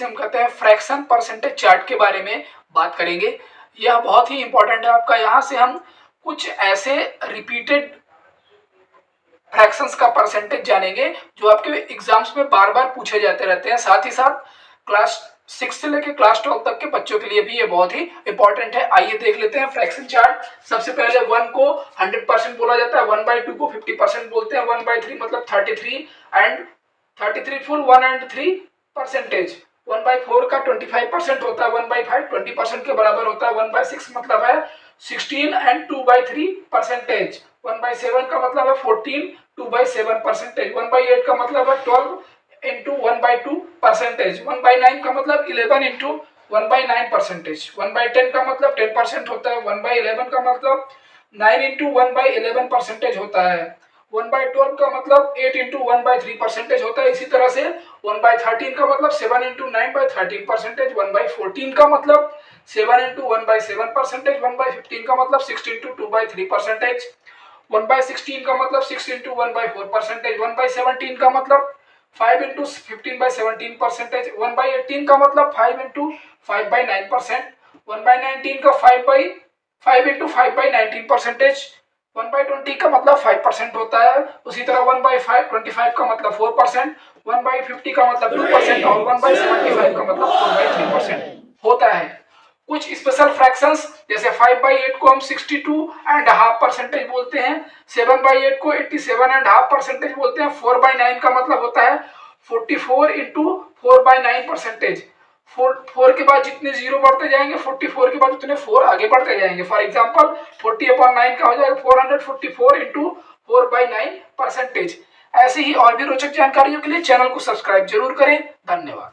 जिसे हम कहते हैं फ्रैक्शन परसेंटेज चार्ट के बारे में बात करेंगे। यह बहुत ही इंपॉर्टेंट है आपका। यहाँ से हम कुछ ऐसे रिपीटेड फ्रैक्शंस का परसेंटेज जानेंगे जो आपके एग्जाम्स में बार बार पूछे जाते रहते हैं। साथ ही साथ क्लास 6 से लेकर क्लास 12 तक के बच्चों के लिए भी ये बहुत ही इंपॉर्टेंट है। आइए देख लेते हैं फ्रैक्शन चार्ट। सबसे पहले 1 को 100% बोला जाता है, 1/2 को 50% बोलते हैं, 1/3 मतलब 33 एंड 33 फुल 1 एंड 3 परसेंटेज। 1/4 का 25% होता है, 1/5 20% के बराबर होता है, 1/6 मतलब है 16 एंड 2/3 परसेंटेज। 1/7 का मतलब है 14, 2/7 परसेंटेज। 1/8 का मतलब है 12 इंटू 1/2 परसेंटेज। 1/9 का मतलब 11 इंटू 1/9 परसेंटेज। 1/10 का मतलब 10% होता है। 1/11 का मतलब 9 इंटू 1/11 परसेंटेज होता है। 1/12 का मतलब 8 इंटू 1/3 परसेंटेज होता है। इसी तरह से 1/13 का मतलब 7 इंटू 9/13 परसेंटेज। 1/14 का मतलब 7 इंटू 1/7 परसेंटेज। 1/15 का मतलब 6 इंटू 2/3 परसेंटेज। 1/16 का मतलब 6 इंटू 1/4 परसेंटेज। 1/17 का मतलब 5 इंटू 15/17 परसेंटेज। 1/18 का मतलब 5 इंटू 5/9%। 1/19 का 5 इंटू 5/19 परसेंटेज। 1/20 का मतलब 5% होता है। उसी तरह 1/25 का मतलब 4%, 1/50 का मतलब 2% और 1/75 का मतलब 4/3% होता है। कुछ स्पेशल फ्रैक्शंस जैसे 5/8 को हम 62.5 परसेंटेज बोलते हैं, 7/8 को 87.5 परसेंटेज बोलते हैं। 4/9 का मतलब होता है 44 इंटू 4/9 परसेंटेज। 4 के बाद जितने जीरो बढ़ते जाएंगे, 44 के बाद उतने 4 आगे बढ़ते जाएंगे। फॉर एग्जांपल 40/9 का हो जाएगा 444 इंटू 4/9 परसेंटेज। ऐसे ही और भी रोचक जानकारियों के लिए चैनल को सब्सक्राइब जरूर करें। धन्यवाद।